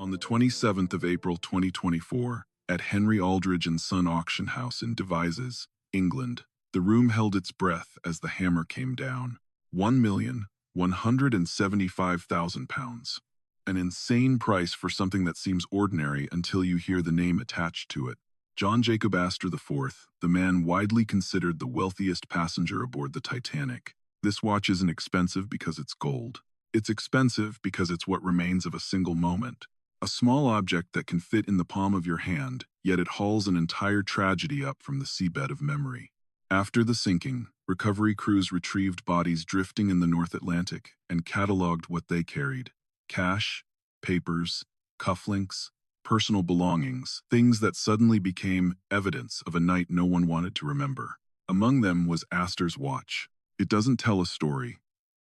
On the 27th of April 2024, at Henry Aldridge and Son Auction House in Devizes, England, the room held its breath as the hammer came down. £1,175,000. An insane price for something that seems ordinary until you hear the name attached to it. John Jacob Astor IV, the man widely considered the wealthiest passenger aboard the Titanic. This watch isn't expensive because it's gold. It's expensive because it's what remains of a single moment. A small object that can fit in the palm of your hand, yet it hauls an entire tragedy up from the seabed of memory. After the sinking, recovery crews retrieved bodies drifting in the North Atlantic and cataloged what they carried: cash, papers, cufflinks, personal belongings, things that suddenly became evidence of a night no one wanted to remember. Among them was Astor's watch. It doesn't tell a story.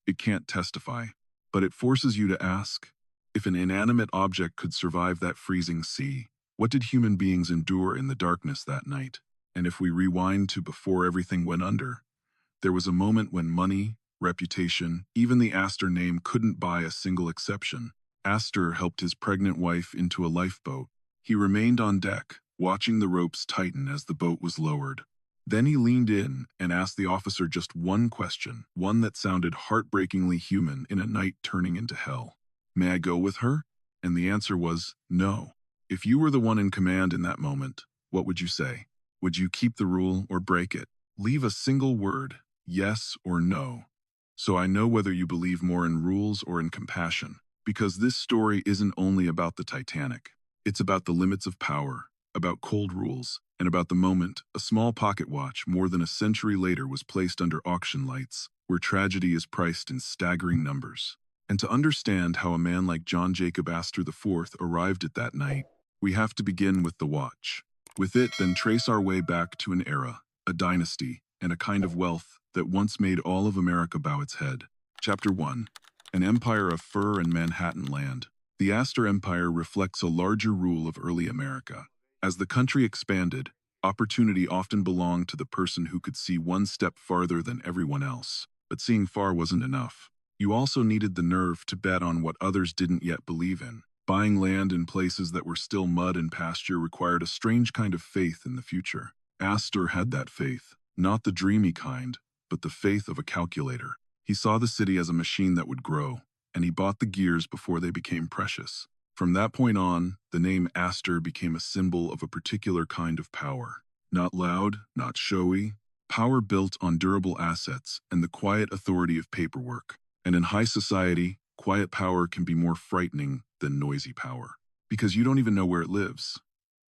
It can't testify. But it forces you to ask, if an inanimate object could survive that freezing sea, what did human beings endure in the darkness that night? And if we rewind to before everything went under, there was a moment when money, reputation, even the Astor name couldn't buy a single exception. Astor helped his pregnant wife into a lifeboat. He remained on deck, watching the ropes tighten as the boat was lowered. Then he leaned in and asked the officer just one question, one that sounded heartbreakingly human in a night turning into hell. "May I go with her?" And the answer was no. If you were the one in command in that moment, what would you say? Would you keep the rule or break it? Leave a single word, yes or no. So I know whether you believe more in rules or in compassion. Because this story isn't only about the Titanic. It's about the limits of power, about cold rules, and about the moment a small pocket watch more than a century later was placed under auction lights, where tragedy is priced in staggering numbers. And to understand how a man like John Jacob Astor IV arrived at that night, we have to begin with the watch. With it, then trace our way back to an era, a dynasty, and a kind of wealth that once made all of America bow its head. Chapter 1. An empire of fur and Manhattan land. The Astor Empire reflects a larger rule of early America. As the country expanded, opportunity often belonged to the person who could see one step farther than everyone else. But seeing far wasn't enough. You also needed the nerve to bet on what others didn't yet believe in. Buying land in places that were still mud and pasture required a strange kind of faith in the future. Astor had that faith, not the dreamy kind, but the faith of a calculator. He saw the city as a machine that would grow, and he bought the gears before they became precious. From that point on, the name Astor became a symbol of a particular kind of power. Not loud, not showy, power built on durable assets and the quiet authority of paperwork. And in high society, quiet power can be more frightening than noisy power. Because you don't even know where it lives.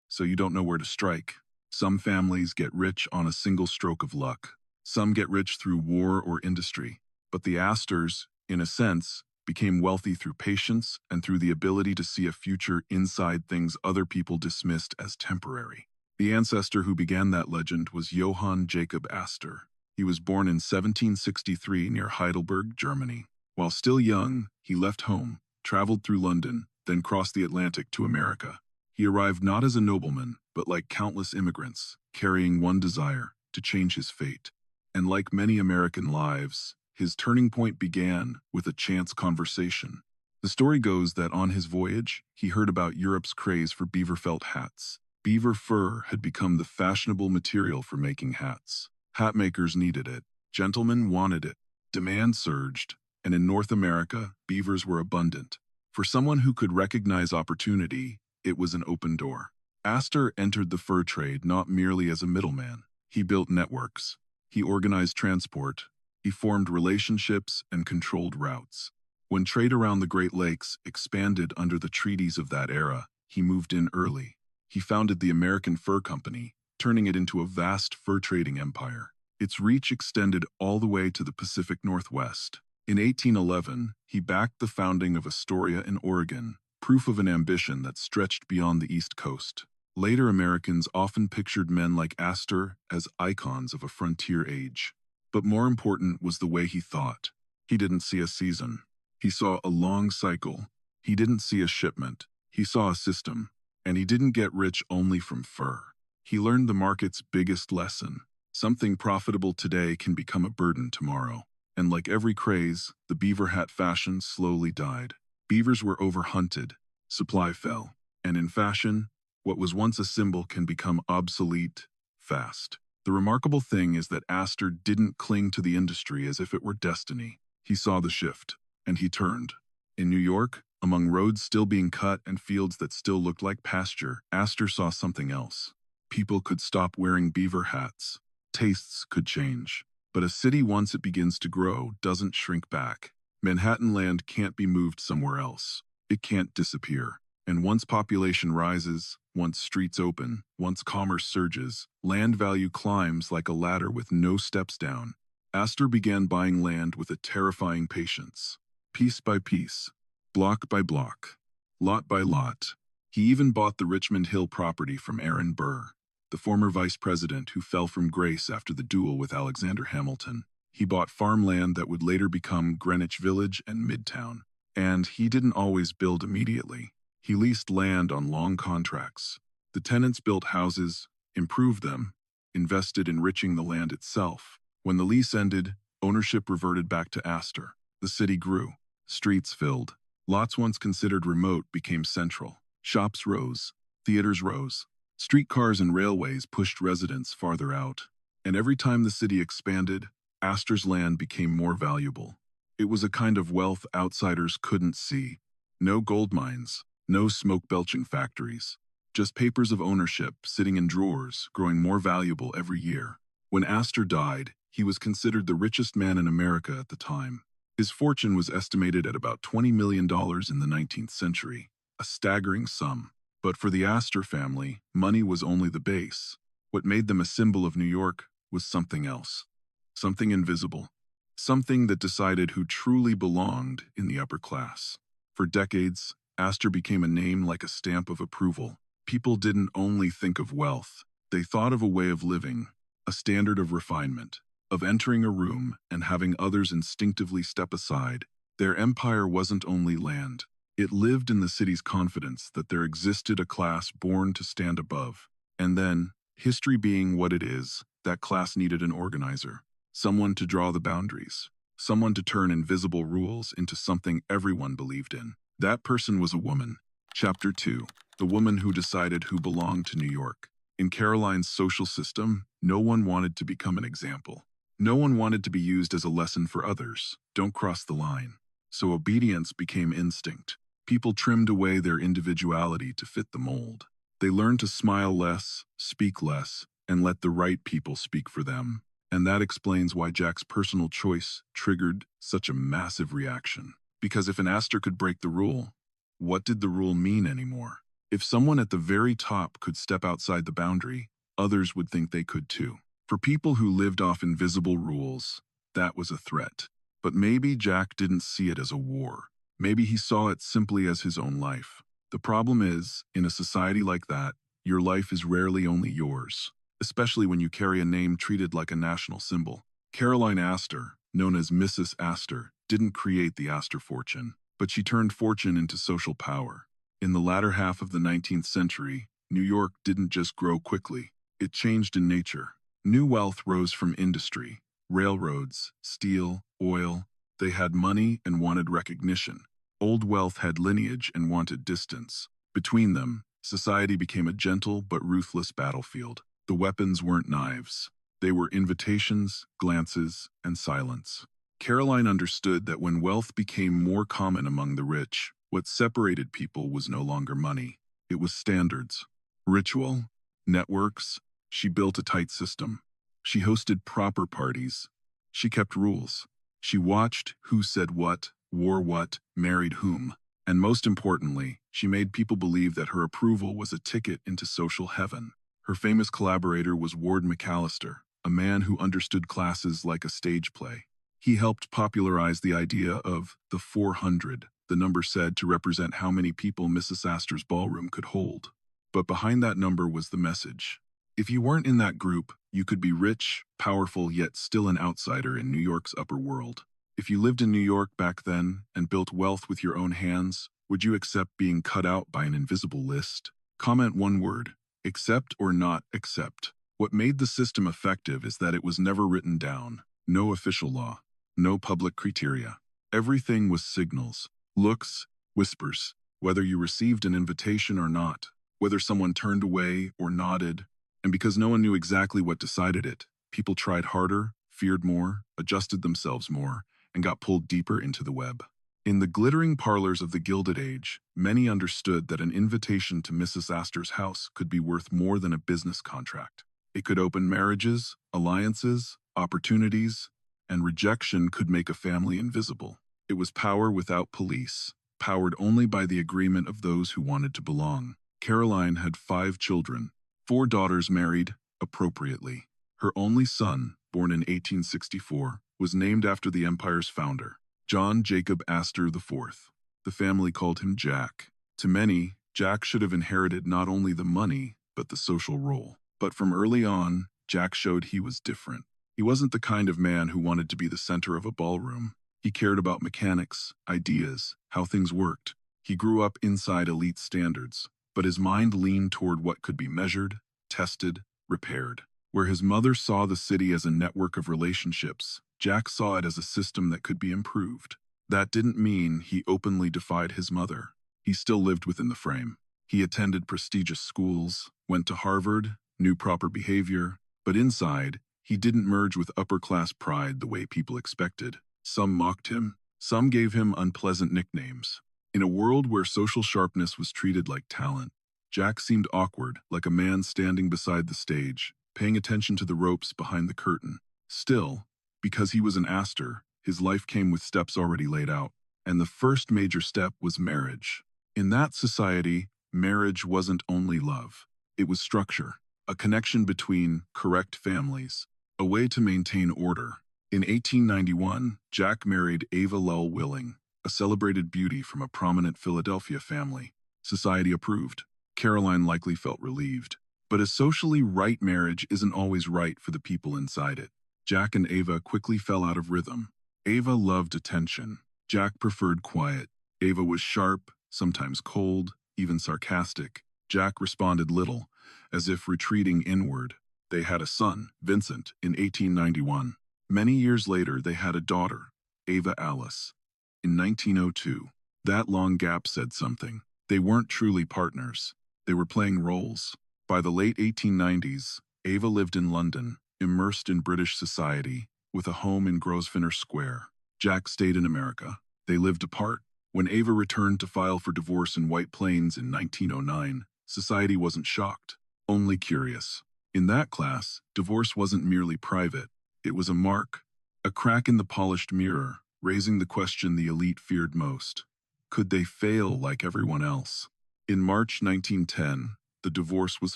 So you don't know where to strike. Some families get rich on a single stroke of luck. Some get rich through war or industry. But the Astors, in a sense, became wealthy through patience and through the ability to see a future inside things other people dismissed as temporary. The ancestor who began that legend was Johann Jacob Astor. He was born in 1763 near Heidelberg, Germany. While still young, he left home, traveled through London, then crossed the Atlantic to America. He arrived not as a nobleman, but like countless immigrants, carrying one desire: to change his fate. And like many American lives, his turning point began with a chance conversation. The story goes that on his voyage, he heard about Europe's craze for beaver felt hats. Beaver fur had become the fashionable material for making hats. Hat makers needed it. Gentlemen wanted it. Demand surged, and in North America, beavers were abundant. For someone who could recognize opportunity, it was an open door. Astor entered the fur trade not merely as a middleman. He built networks. He organized transport. He formed relationships and controlled routes. When trade around the Great Lakes expanded under the treaties of that era, he moved in early. He founded the American Fur Company, turning it into a vast fur trading empire. Its reach extended all the way to the Pacific Northwest. In 1811, he backed the founding of Astoria in Oregon, proof of an ambition that stretched beyond the East Coast. Later Americans often pictured men like Astor as icons of a frontier age. But more important was the way he thought. He didn't see a season. He saw a long cycle. He didn't see a shipment. He saw a system. And he didn't get rich only from fur. He learned the market's biggest lesson. Something profitable today can become a burden tomorrow. And like every craze, the beaver hat fashion slowly died. Beavers were overhunted. Supply fell, and in fashion, what was once a symbol can become obsolete fast. The remarkable thing is that Astor didn't cling to the industry as if it were destiny. He saw the shift, and he turned. In New York, among roads still being cut and fields that still looked like pasture, Astor saw something else. People could stop wearing beaver hats. Tastes could change. But a city, once it begins to grow, doesn't shrink back. Manhattan land can't be moved somewhere else. It can't disappear. And once population rises, once streets open, once commerce surges, land value climbs like a ladder with no steps down. Astor began buying land with a terrifying patience. Piece by piece, block by block, lot by lot. He even bought the Richmond Hill property from Aaron Burr, the former vice president who fell from grace after the duel with Alexander Hamilton. He bought farmland that would later become Greenwich Village and Midtown. And he didn't always build immediately. He leased land on long contracts. The tenants built houses, improved them, invested in enriching the land itself. When the lease ended, ownership reverted back to Astor. The city grew. Streets filled. Lots once considered remote became central. Shops rose. Theaters rose. Streetcars and railways pushed residents farther out. And every time the city expanded, Astor's land became more valuable. It was a kind of wealth outsiders couldn't see. No gold mines, no smoke-belching factories. Just papers of ownership sitting in drawers, growing more valuable every year. When Astor died, he was considered the richest man in America at the time. His fortune was estimated at about $20 million in the 19th century, a staggering sum. But for the Astor family, money was only the base. What made them a symbol of New York was something else. Something invisible. Something that decided who truly belonged in the upper class. For decades, Astor became a name like a stamp of approval. People didn't only think of wealth. They thought of a way of living, a standard of refinement, of entering a room and having others instinctively step aside. Their empire wasn't only land. It lived in the city's confidence that there existed a class born to stand above. And then, history being what it is, that class needed an organizer. Someone to draw the boundaries. Someone to turn invisible rules into something everyone believed in. That person was a woman. Chapter 2. The woman who decided who belonged to New York. In Caroline's social system, no one wanted to become an example. No one wanted to be used as a lesson for others. Don't cross the line. So obedience became instinct. People trimmed away their individuality to fit the mold. They learned to smile less, speak less, and let the right people speak for them. And that explains why Jack's personal choice triggered such a massive reaction. Because if an Astor could break the rule, what did the rule mean anymore? If someone at the very top could step outside the boundary, others would think they could too. For people who lived off invisible rules, that was a threat. But maybe Jack didn't see it as a war. Maybe he saw it simply as his own life. The problem is, in a society like that, your life is rarely only yours, especially when you carry a name treated like a national symbol. Caroline Astor, known as Mrs. Astor, didn't create the Astor fortune, but she turned fortune into social power. In the latter half of the 19th century, New York didn't just grow quickly. It changed in nature. New wealth rose from industry, railroads, steel, oil. They had money and wanted recognition. Old wealth had lineage and wanted distance. Between them, society became a gentle but ruthless battlefield. The weapons weren't knives. They were invitations, glances, and silence. Caroline understood that when wealth became more common among the rich, what separated people was no longer money. It was standards, ritual, networks. She built a tight system. She hosted proper parties. She kept rules. She watched who said what, wore what, married whom. And most importantly, she made people believe that her approval was a ticket into social heaven. Her famous collaborator was Ward McAllister, a man who understood classes like a stage play. He helped popularize the idea of the 400, the number said to represent how many people Mrs. Astor's ballroom could hold. But behind that number was the message. If you weren't in that group, you could be rich, powerful, yet still an outsider in New York's upper world. If you lived in New York back then and built wealth with your own hands, would you accept being cut out by an invisible list? Comment one word: accept or not accept. What made the system effective is that it was never written down. No official law. No public criteria. Everything was signals, looks, whispers. whether you received an invitation or not, whether someone turned away or nodded, and because no one knew exactly what decided it, people tried harder, feared more, adjusted themselves more, and got pulled deeper into the web. In the glittering parlors of the Gilded Age, many understood that an invitation to Mrs. Astor's house could be worth more than a business contract. It could open marriages, alliances, opportunities, and rejection could make a family invisible. It was power without police, powered only by the agreement of those who wanted to belong. Caroline had 5 children, 4 daughters married appropriately. Her only son, born in 1864, was named after the empire's founder, John Jacob Astor IV. The family called him Jack. To many, Jack should have inherited not only the money, but the social role. But from early on, Jack showed he was different. He wasn't the kind of man who wanted to be the center of a ballroom. He cared about mechanics, ideas, how things worked. He grew up inside elite standards, but his mind leaned toward what could be measured, tested, repaired. Where his mother saw the city as a network of relationships, Jack saw it as a system that could be improved. That didn't mean he openly defied his mother. He still lived within the frame. He attended prestigious schools, went to Harvard, knew proper behavior, but inside, he didn't merge with upper-class pride the way people expected. Some mocked him. Some gave him unpleasant nicknames. In a world where social sharpness was treated like talent, Jack seemed awkward, like a man standing beside the stage, paying attention to the ropes behind the curtain. Still, because he was an Astor, his life came with steps already laid out, and the first major step was marriage. In that society, marriage wasn't only love. It was structure, a connection between correct families, a way to maintain order. In 1891, Jack married Ava Lull Willing, a celebrated beauty from a prominent Philadelphia family. Society approved. Caroline likely felt relieved. But a socially right marriage isn't always right for the people inside it. Jack and Ava quickly fell out of rhythm. Ava loved attention. Jack preferred quiet. Ava was sharp, sometimes cold, even sarcastic. Jack responded little, as if retreating inward. They had a son, Vincent, in 1891. Many years later, they had a daughter, Ava Alice. In 1902, that long gap said something. They weren't truly partners. They were playing roles. By the late 1890s, Ava lived in London, immersed in British society, with a home in Grosvenor Square. Jack stayed in America. They lived apart. When Ava returned to file for divorce in White Plains in 1909, society wasn't shocked, only curious. In that class, divorce wasn't merely private. It was a mark, a crack in the polished mirror, raising the question the elite feared most. Could they fail like everyone else? In March 1910, the divorce was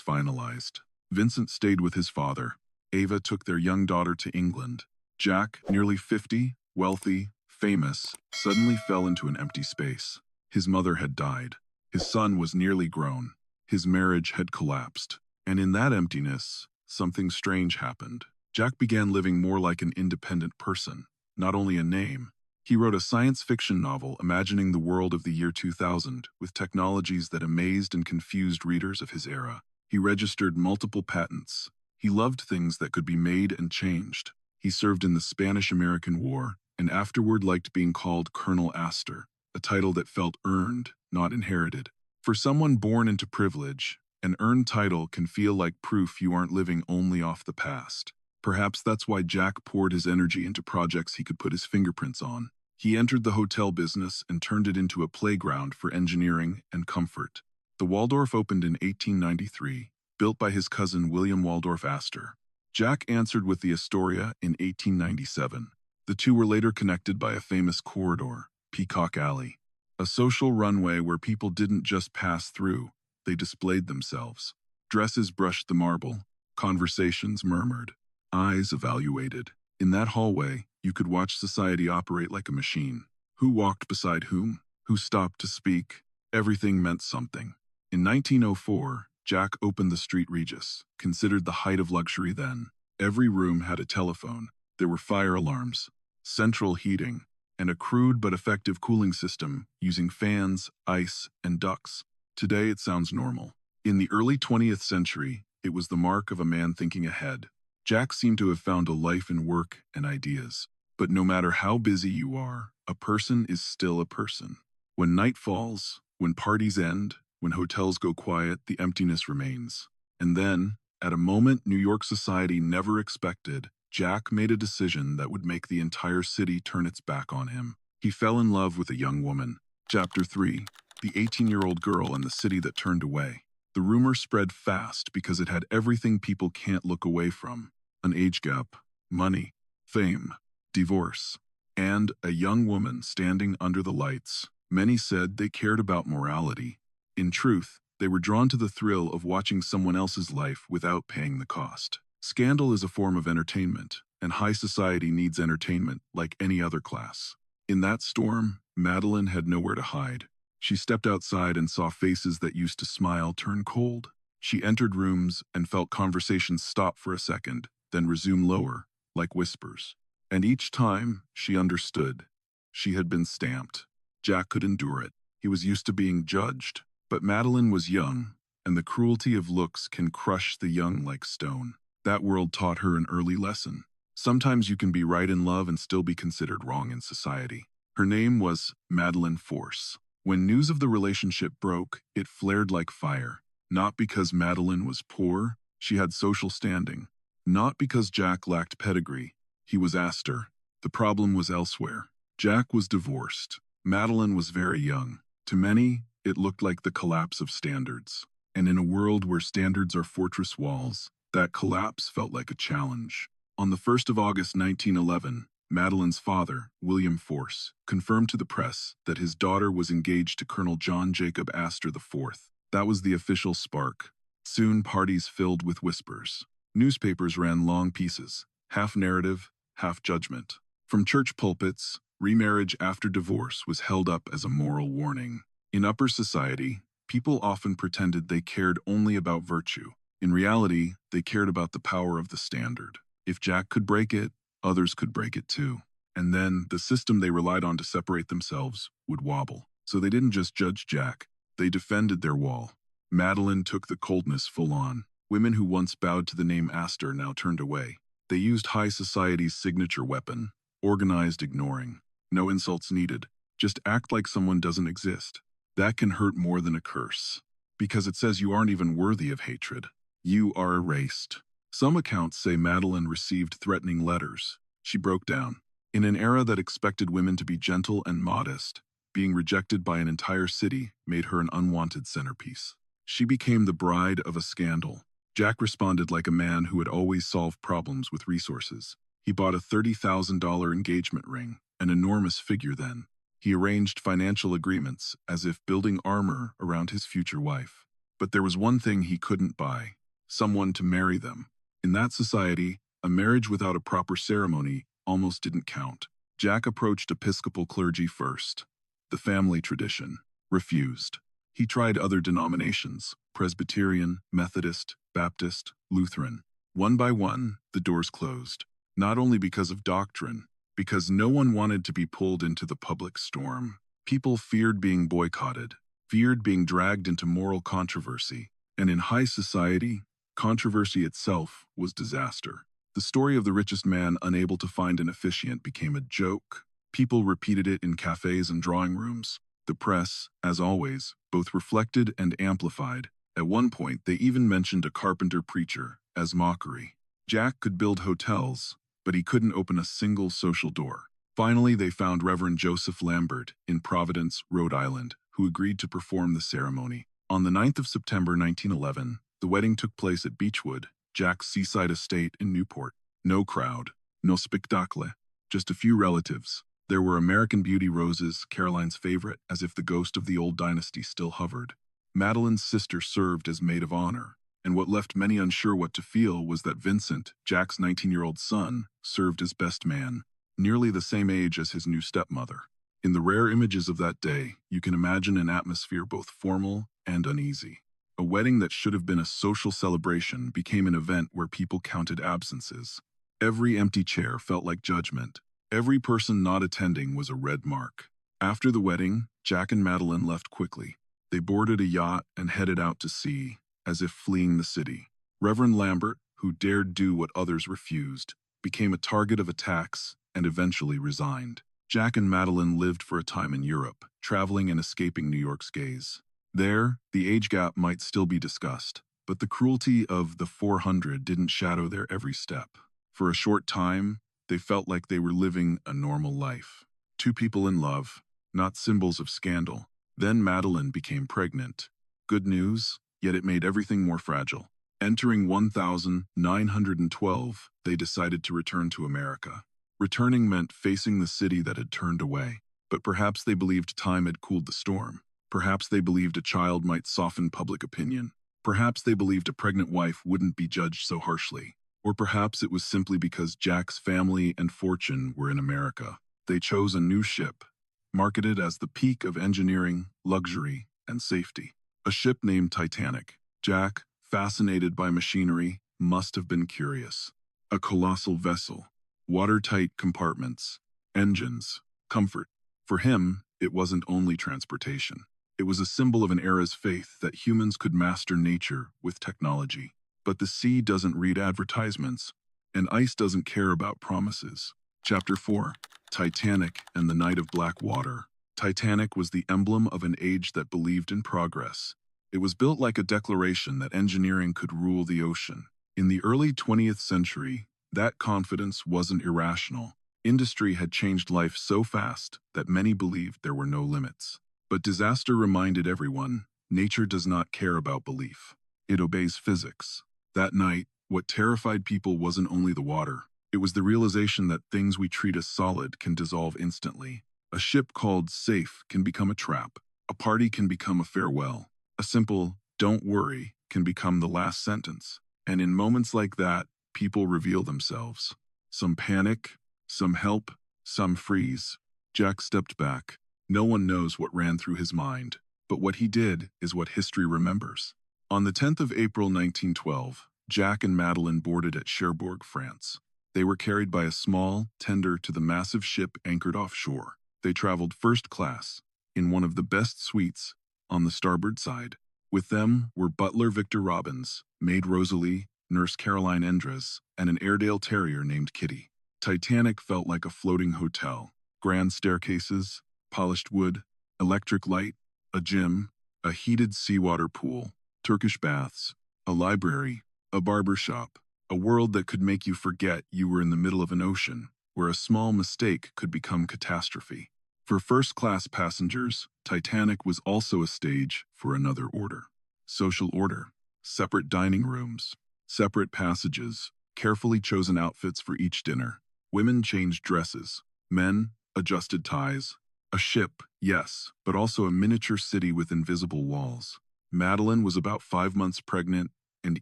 finalized. Vincent stayed with his father. Ava took their young daughter to England. Jack, nearly 50, wealthy, famous, suddenly fell into an empty space. His mother had died. His son was nearly grown. His marriage had collapsed. And in that emptiness, something strange happened. Jack began living more like an independent person, not only a name. He wrote a science fiction novel imagining the world of the year 2000 with technologies that amazed and confused readers of his era. He registered multiple patents. He loved things that could be made and changed. He served in the Spanish-American War and afterward liked being called Colonel Astor, a title that felt earned, not inherited. For someone born into privilege, an earned title can feel like proof you aren't living only off the past. Perhaps that's why Jack poured his energy into projects he could put his fingerprints on. He entered the hotel business and turned it into a playground for engineering and comfort. The Waldorf opened in 1893, built by his cousin William Waldorf Astor. Jack answered with the Astoria in 1897. The two were later connected by a famous corridor, Peacock Alley, a social runway where people didn't just pass through, they displayed themselves. Dresses brushed the marble, conversations murmured, eyes evaluated. In that hallway, you could watch society operate like a machine. Who walked beside whom? Who stopped to speak? Everything meant something. In 1904, Jack opened the Street Regis, considered the height of luxury then. Every room had a telephone. There were fire alarms, central heating, and a crude but effective cooling system using fans, ice, and ducts. Today it sounds normal. In the early 20th century, it was the mark of a man thinking ahead. Jack seemed to have found a life in work and ideas. But no matter how busy you are, a person is still a person. When night falls, When parties end, when hotels go quiet, the emptiness remains. And then, at a moment New York society never expected, Jack made a decision that would make the entire city turn its back on him. He fell in love with a young woman. Chapter 3. The 18-year-old girl in the city that turned away. The rumor spread fast because it had everything people can't look away from: an age gap, money, fame, divorce, and a young woman standing under the lights. Many said they cared about morality. In truth, they were drawn to the thrill of watching someone else's life without paying the cost. Scandal is a form of entertainment, and high society needs entertainment like any other class. In that storm, Madeline had nowhere to hide. She stepped outside and saw faces that used to smile turn cold. She entered rooms and felt conversations stop for a second, then resume lower, like whispers. And each time, she understood. She had been stamped. Jack could endure it. He was used to being judged. But Madeline was young, and the cruelty of looks can crush the young like stone. That world taught her an early lesson. Sometimes you can be right in love and still be considered wrong in society. Her name was Madeline Force. When news of the relationship broke, it flared like fire. Not because Madeline was poor, she had social standing. Not because Jack lacked pedigree, he was Astor. The problem was elsewhere. Jack was divorced. Madeline was very young. To many, it looked like the collapse of standards. And in a world where standards are fortress walls, that collapse felt like a challenge. On the 1st of August 1911, Madeline's father, William Force, confirmed to the press that his daughter was engaged to Colonel John Jacob Astor IV. That was the official spark. Soon parties filled with whispers. Newspapers ran long pieces, half narrative, half judgment. From church pulpits, remarriage after divorce was held up as a moral warning. In upper society, people often pretended they cared only about virtue. In reality, they cared about the power of the standard. If Jack could break it, others could break it too. And then, the system they relied on to separate themselves would wobble. So they didn't just judge Jack, they defended their wall. Madeline took the coldness full on. Women who once bowed to the name Astor now turned away. They used high society's signature weapon: organized ignoring. No insults needed. Just act like someone doesn't exist. That can hurt more than a curse, because it says you aren't even worthy of hatred. You are erased. Some accounts say Madeline received threatening letters. She broke down. In an era that expected women to be gentle and modest, being rejected by an entire city made her an unwanted centerpiece. She became the bride of a scandal. Jack responded like a man who had always solved problems with resources. He bought a $30,000 engagement ring, an enormous figure then. He arranged financial agreements as if building armor around his future wife. But there was one thing he couldn't buy: someone to marry them. In that society, a marriage without a proper ceremony almost didn't count. Jack approached Episcopal clergy first. The family tradition. Refused. He tried other denominations: Presbyterian, Methodist, Baptist, Lutheran. One by one, the doors closed. Not only because of doctrine, because no one wanted to be pulled into the public storm. People feared being boycotted, feared being dragged into moral controversy. And in high society, controversy itself was disaster. The story of the richest man unable to find an officiant became a joke. People repeated it in cafes and drawing rooms. The press, as always, both reflected and amplified. At one point, they even mentioned a carpenter preacher as mockery. Jack could build hotels, but he couldn't open a single social door. Finally, they found Reverend Joseph Lambert in Providence, Rhode Island, who agreed to perform the ceremony. On the 9th of September 1911, the wedding took place at Beechwood, Jack's seaside estate in Newport. No crowd, no spectacle, just a few relatives. There were American Beauty roses, Caroline's favorite, as if the ghost of the old dynasty still hovered. Madeline's sister served as maid of honor, and what left many unsure what to feel was that Vincent, Jack's 19-year-old son, served as best man, nearly the same age as his new stepmother. In the rare images of that day, you can imagine an atmosphere both formal and uneasy. A wedding that should have been a social celebration became an event where people counted absences. Every empty chair felt like judgment. Every person not attending was a red mark. After the wedding, Jack and Madeline left quickly. They boarded a yacht and headed out to sea, as if fleeing the city. Reverend Lambert, who dared do what others refused, became a target of attacks and eventually resigned. Jack and Madeline lived for a time in Europe, traveling and escaping New York's gaze. There, the age gap might still be discussed, but the cruelty of the 400 didn't shadow their every step. For a short time, they felt like they were living a normal life. Two people in love, not symbols of scandal. Then Madeline became pregnant. Good news, yet it made everything more fragile. Entering 1912, they decided to return to America. Returning meant facing the city that had turned away. But perhaps they believed time had cooled the storm. Perhaps they believed a child might soften public opinion. Perhaps they believed a pregnant wife wouldn't be judged so harshly. Or perhaps it was simply because Jack's family and fortune were in America. They chose a new ship, marketed as the peak of engineering, luxury, and safety. A ship named Titanic. Jack, fascinated by machinery, must have been curious. A colossal vessel, watertight compartments, engines, comfort. For him, it wasn't only transportation. It was a symbol of an era's faith that humans could master nature with technology. But the sea doesn't read advertisements, and ice doesn't care about promises. Chapter 4. Titanic and the Night of Black Water. Titanic was the emblem of an age that believed in progress. It was built like a declaration that engineering could rule the ocean. In the early 20th century, that confidence wasn't irrational. Industry had changed life so fast that many believed there were no limits. But disaster reminded everyone, nature does not care about belief. It obeys physics. That night, what terrified people wasn't only the water. It was the realization that things we treat as solid can dissolve instantly. A ship called safe can become a trap. A party can become a farewell. A simple, don't worry, can become the last sentence. And in moments like that, people reveal themselves. Some panic, some help, some freeze. Jack stepped back. No one knows what ran through his mind, but what he did is what history remembers. On the 10th of April 1912, Jack and Madeline boarded at Cherbourg, France. They were carried by a small tender to the massive ship anchored offshore. They traveled first class, in one of the best suites, on the starboard side. With them were butler Victor Robbins, maid Rosalie, nurse Caroline Endres, and an Airedale terrier named Kitty. Titanic felt like a floating hotel. Grand staircases, polished wood, electric light, a gym, a heated seawater pool, Turkish baths, a library, a barber shop, a world that could make you forget you were in the middle of an ocean, where a small mistake could become catastrophe. For first-class passengers, Titanic was also a stage for another order. Social order, separate dining rooms, separate passages, carefully chosen outfits for each dinner. Women changed dresses, men adjusted ties. A ship, yes, but also a miniature city with invisible walls. Madeline was about 5 months pregnant and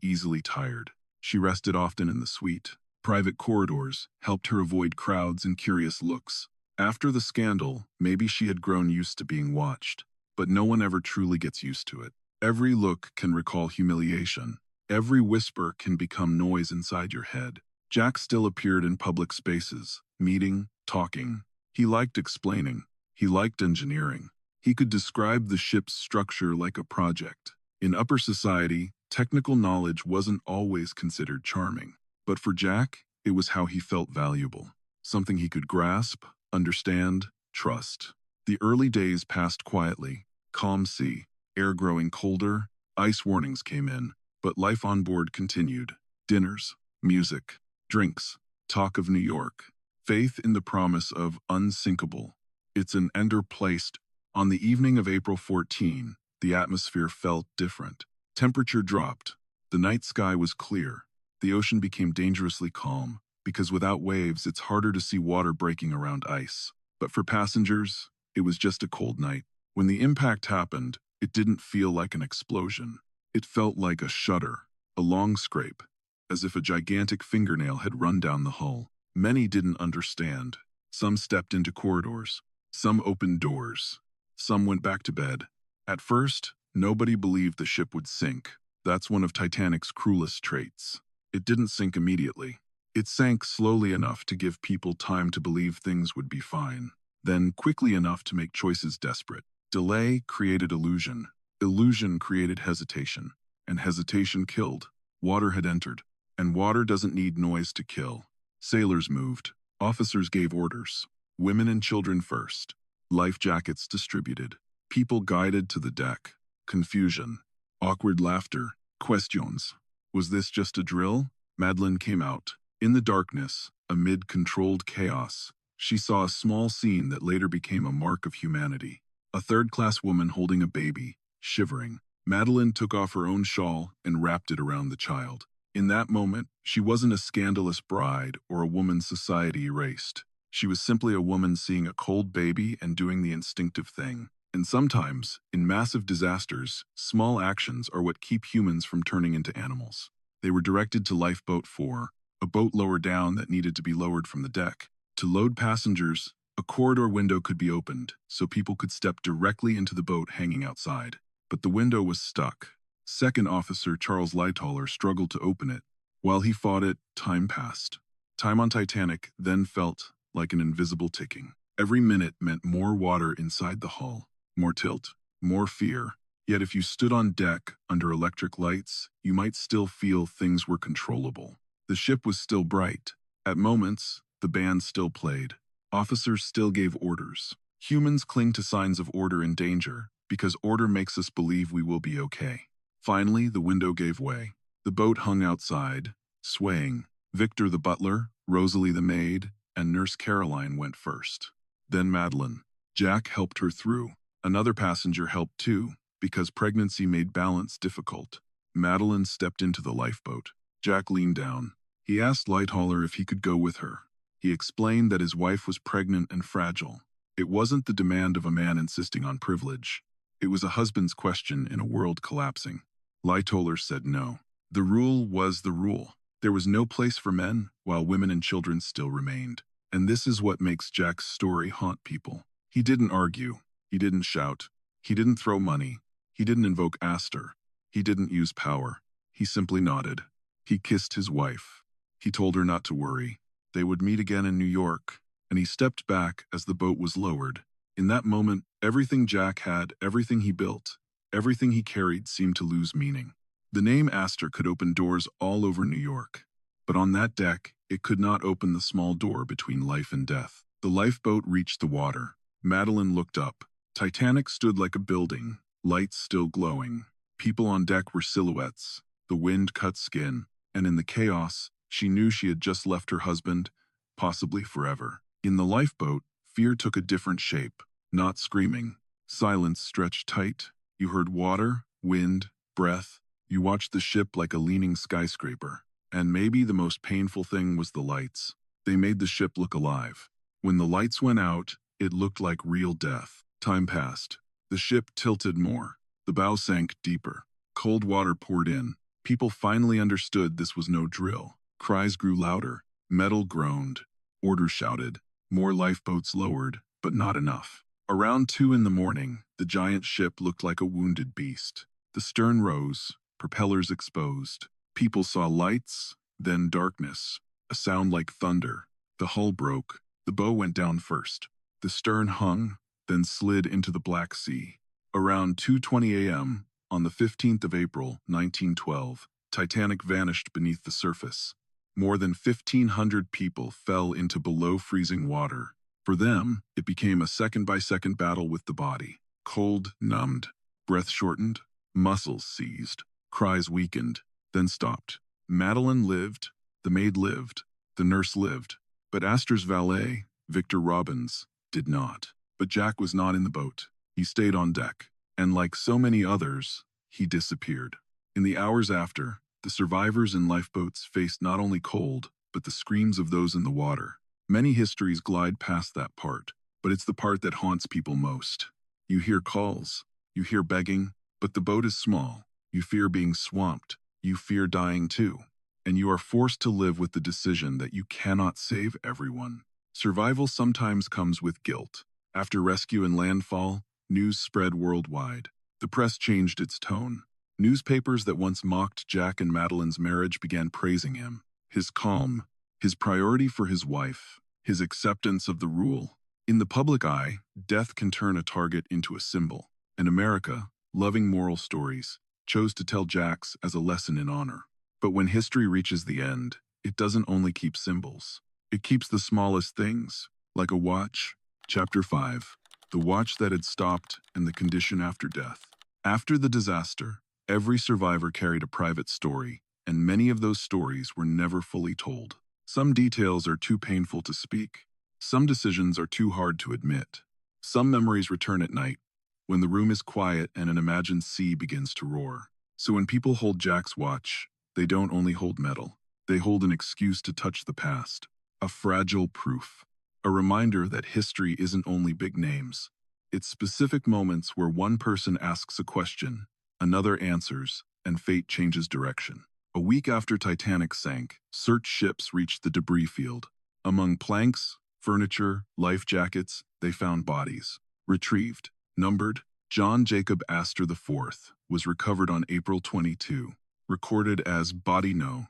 easily tired. She rested often in the suite. Private corridors helped her avoid crowds and curious looks. After the scandal, maybe she had grown used to being watched, but no one ever truly gets used to it. Every look can recall humiliation. Every whisper can become noise inside your head. Jack still appeared in public spaces, meeting, talking. He liked explaining. He liked engineering. He could describe the ship's structure like a project. In upper society, technical knowledge wasn't always considered charming. But for Jack, it was how he felt valuable. Something he could grasp, understand, trust. The early days passed quietly. Calm sea, air growing colder, ice warnings came in, but life on board continued. Dinners, music, drinks, talk of New York, faith in the promise of unsinkable. It's an ender placed. On the evening of April 14, the atmosphere felt different. Temperature dropped. The night sky was clear. The ocean became dangerously calm, because without waves it's harder to see water breaking around ice. But for passengers, it was just a cold night. When the impact happened, it didn't feel like an explosion. It felt like a shudder, a long scrape, as if a gigantic fingernail had run down the hull. Many didn't understand. Some stepped into corridors. Some opened doors. Some went back to bed. At first, nobody believed the ship would sink. That's one of Titanic's cruelest traits. It didn't sink immediately. It sank slowly enough to give people time to believe things would be fine, then quickly enough to make choices desperate. Delay created illusion. Illusion created hesitation. And hesitation killed. Water had entered. And water doesn't need noise to kill. Sailors moved. Officers gave orders. Women and children first. life jackets distributed, people guided to the deck, confusion, awkward laughter, questions. Was this just a drill? Madeline came out. In the darkness, amid controlled chaos, she saw a small scene that later became a mark of humanity. A third-class woman holding a baby, shivering. Madeline took off her own shawl and wrapped it around the child. In that moment, she wasn't a scandalous bride or a woman society erased. She was simply a woman seeing a cold baby and doing the instinctive thing. And sometimes, in massive disasters, small actions are what keep humans from turning into animals. They were directed to Lifeboat 4, a boat lower down that needed to be lowered from the deck. To load passengers, a corridor window could be opened, so people could step directly into the boat hanging outside. But the window was stuck. Second Officer Charles Lightoller struggled to open it. While he fought it, time passed. Time on Titanic then felt like an invisible ticking. Every minute meant more water inside the hull, more tilt, more fear. Yet if you stood on deck under electric lights, you might still feel things were controllable. The ship was still bright. At moments, the band still played. Officers still gave orders. Humans cling to signs of order and danger because order makes us believe we will be okay. Finally, the window gave way. The boat hung outside, swaying. Victor the butler, Rosalie the maid, and Nurse Caroline went first. Then Madeline. Jack helped her through. Another passenger helped too, because pregnancy made balance difficult. Madeline stepped into the lifeboat. Jack leaned down. He asked Lightoller if he could go with her. He explained that his wife was pregnant and fragile. It wasn't the demand of a man insisting on privilege. It was a husband's question in a world collapsing. Lightoller said no. The rule was the rule. There was no place for men, while women and children still remained. And this is what makes Jack's story haunt people. He didn't argue. He didn't shout. He didn't throw money. He didn't invoke Astor. He didn't use power. He simply nodded. He kissed his wife. He told her not to worry. They would meet again in New York, and he stepped back as the boat was lowered. In that moment, everything Jack had, everything he built, everything he carried seemed to lose meaning. The name Astor could open doors all over New York, but on that deck, it could not open the small door between life and death. The lifeboat reached the water. Madeline looked up. Titanic stood like a building, lights still glowing. People on deck were silhouettes. The wind cut skin, and in the chaos, she knew she had just left her husband, possibly forever. In the lifeboat, fear took a different shape. Not screaming. Silence stretched tight. You heard water, wind, breath. You watched the ship like a leaning skyscraper. And maybe the most painful thing was the lights. They made the ship look alive. When the lights went out, it looked like real death. Time passed. The ship tilted more. The bow sank deeper. Cold water poured in. People finally understood this was no drill. Cries grew louder. Metal groaned. Orders shouted. More lifeboats lowered, but not enough. Around 2 in the morning, the giant ship looked like a wounded beast. The stern rose, propellers exposed. People saw lights, then darkness, a sound like thunder. The hull broke. The bow went down first. The stern hung, then slid into the Black Sea. Around 2:20 a.m., on the 15th of April, 1912, Titanic vanished beneath the surface. More than 1,500 people fell into below-freezing water. For them, it became a second-by-second battle with the body. Cold, numbed, breath shortened, muscles seized, cries weakened, then stopped. Madeline lived, the maid lived, the nurse lived, but Astor's valet, Victor Robbins, did not. But Jack was not in the boat. He stayed on deck, and like so many others, he disappeared. In the hours after, the survivors in lifeboats faced not only cold, but the screams of those in the water. Many histories glide past that part, but it's the part that haunts people most. You hear calls, you hear begging, but the boat is small. You fear being swamped. You fear dying too. And you are forced to live with the decision that you cannot save everyone. Survival sometimes comes with guilt. After rescue and landfall, news spread worldwide. The press changed its tone. Newspapers that once mocked Jack and Madeline's marriage began praising him. His calm, his priority for his wife, his acceptance of the rule. In the public eye, death can turn a target into a symbol. And America, loving moral stories, chose to tell Jack's as a lesson in honor. But when history reaches the end, it doesn't only keep symbols. It keeps the smallest things, like a watch. Chapter 5. the watch that had stopped, and the condition after death. After the disaster, every survivor carried a private story, and many of those stories were never fully told. Some details are too painful to speak. Some decisions are too hard to admit. Some memories return at night, when the room is quiet and an imagined sea begins to roar. So when people hold Jack's watch, they don't only hold metal. They hold an excuse to touch the past. A fragile proof. A reminder that history isn't only big names. It's specific moments where one person asks a question, another answers, and fate changes direction. A week after Titanic sank, search ships reached the debris field. Among planks, furniture, life jackets, they found bodies. Retrieved, numbered, John Jacob Astor IV was recovered on April 22, recorded as Body No.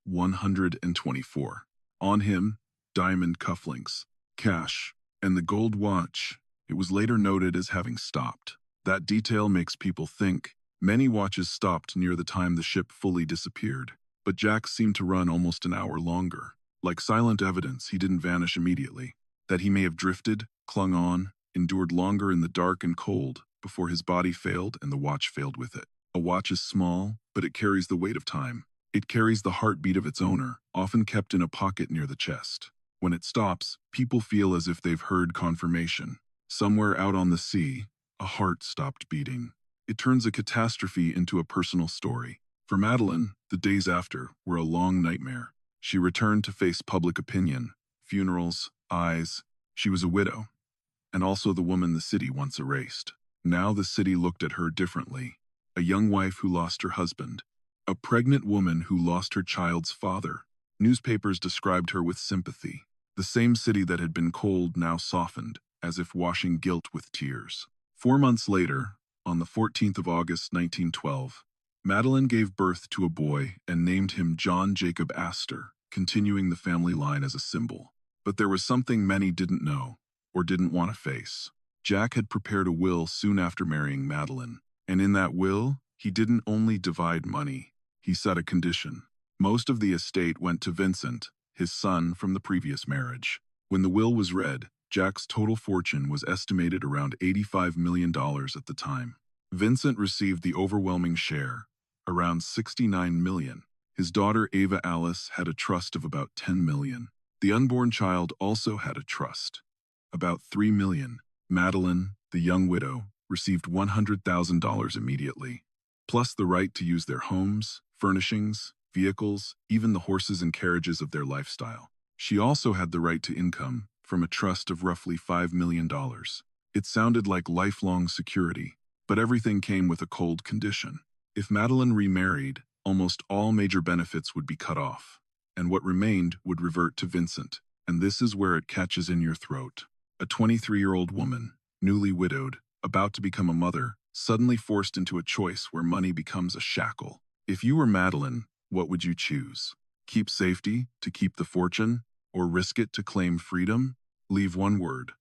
124. On him, diamond cufflinks, cash, and the gold watch. It was later noted as having stopped. That detail makes people think. Many watches stopped near the time the ship fully disappeared, but Jack seemed to run almost an hour longer. Like silent evidence, he didn't vanish immediately. That he may have drifted, clung on, endured longer in the dark and cold before his body failed and the watch failed with it. A watch is small, but it carries the weight of time. It carries the heartbeat of its owner, often kept in a pocket near the chest. When it stops, people feel as if they've heard confirmation. Somewhere out on the sea, a heart stopped beating. It turns a catastrophe into a personal story. For Madeline, the days after were a long nightmare. She returned to face public opinion, funerals, eyes. She was a widow, and also the woman the city once erased. Now the city looked at her differently. A young wife who lost her husband. A pregnant woman who lost her child's father. Newspapers described her with sympathy. The same city that had been cold now softened, as if washing guilt with tears. 4 months later, on the 14th of August 1912, Madeline gave birth to a boy and named him John Jacob Astor, continuing the family line as a symbol. But there was something many didn't know, or didn't want to face. Jack had prepared a will soon after marrying Madeline, and in that will, he didn't only divide money, he set a condition. Most of the estate went to Vincent, his son from the previous marriage. When the will was read, Jack's total fortune was estimated around $85 million at the time. Vincent received the overwhelming share, around $69 million. His daughter Ava Alice had a trust of about $10 million. The unborn child also had a trust, about $3 million. Madeline, the young widow, received $100,000 immediately, plus the right to use their homes, furnishings, vehicles, even the horses and carriages of their lifestyle. She also had the right to income from a trust of roughly $5 million. It sounded like lifelong security, but everything came with a cold condition. If Madeline remarried, almost all major benefits would be cut off, and what remained would revert to Vincent. And this is where it catches in your throat. A 23-year-old woman, newly widowed, about to become a mother, suddenly forced into a choice where money becomes a shackle. If you were Madeline, what would you choose? Keep safety to keep the fortune, or risk it to claim freedom? Leave one word: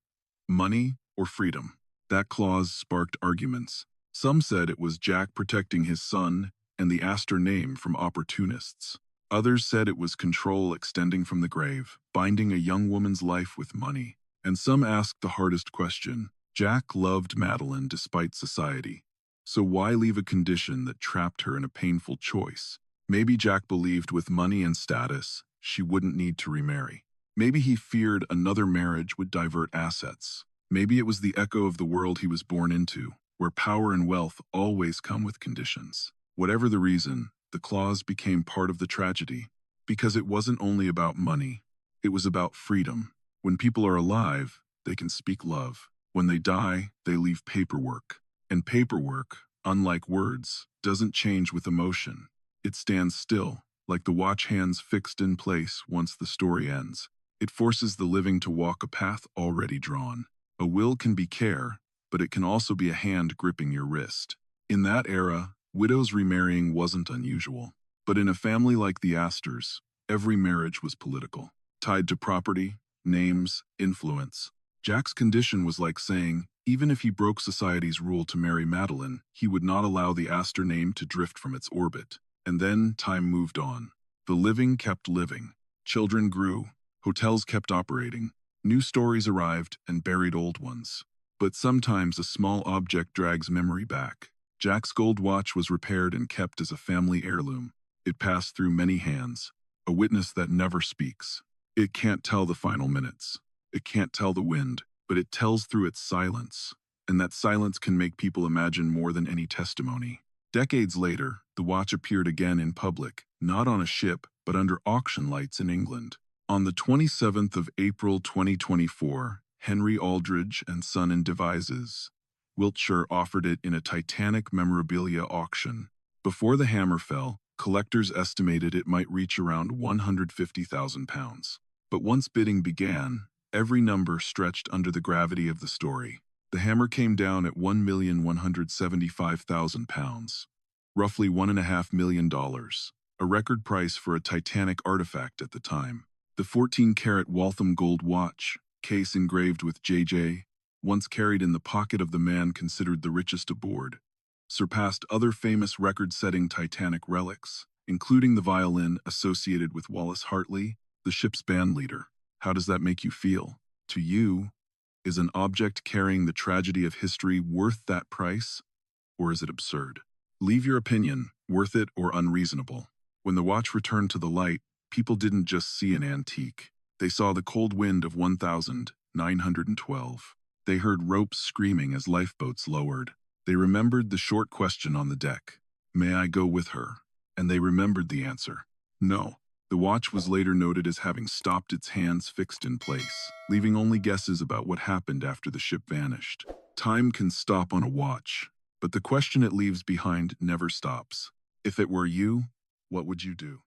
money or freedom. That clause sparked arguments. Some said it was Jack protecting his son and the Astor name from opportunists. Others said it was control extending from the grave, binding a young woman's life with money. And some asked the hardest question. Jack loved Madeline despite society. So why leave a condition that trapped her in a painful choice? Maybe Jack believed with money and status, she wouldn't need to remarry. Maybe he feared another marriage would divert assets. Maybe it was the echo of the world he was born into, where power and wealth always come with conditions. Whatever the reason, the clause became part of the tragedy, because it wasn't only about money, it was about freedom. When people are alive, they can speak love. When they die, they leave paperwork. And paperwork, unlike words, doesn't change with emotion. It stands still, like the watch hands fixed in place once the story ends. It forces the living to walk a path already drawn. A will can be care, but it can also be a hand gripping your wrist. In that era, widows remarrying wasn't unusual. But in a family like the Astors, every marriage was political, tied to property, names, influence. Jack's condition was like saying, even if he broke society's rule to marry Madeline, he would not allow the Astor name to drift from its orbit. And then time moved on. The living kept living. Children grew. Hotels kept operating. New stories arrived and buried old ones. But sometimes a small object drags memory back. Jack's gold watch was repaired and kept as a family heirloom. It passed through many hands, a witness that never speaks. It can't tell the final minutes. It can't tell the wind, but it tells through its silence. And that silence can make people imagine more than any testimony. Decades later, the watch appeared again in public, not on a ship, but under auction lights in England. On the 27th of April 2024, Henry Aldridge and Son and Devizes, Wiltshire, offered it in a Titanic memorabilia auction. Before the hammer fell, collectors estimated it might reach around £150,000. But once bidding began, every number stretched under the gravity of the story. The hammer came down at £1,175,000, roughly $1.5 million, a record price for a Titanic artifact at the time. The 14-carat Waltham gold watch, case engraved with JJ, once carried in the pocket of the man considered the richest aboard, surpassed other famous record-setting Titanic relics, including the violin associated with Wallace Hartley, the ship's band leader. How does that make you feel? To you, is an object carrying the tragedy of history worth that price, or is it absurd? Leave your opinion, worth it or unreasonable. When the watch returned to the light, people didn't just see an antique. They saw the cold wind of 1912. They heard ropes screaming as lifeboats lowered. They remembered the short question on the deck, "May I go with her?" And they remembered the answer, "No." The watch was later noted as having stopped, its hands fixed in place, leaving only guesses about what happened after the ship vanished. Time can stop on a watch, but the question it leaves behind never stops. If it were you, what would you do?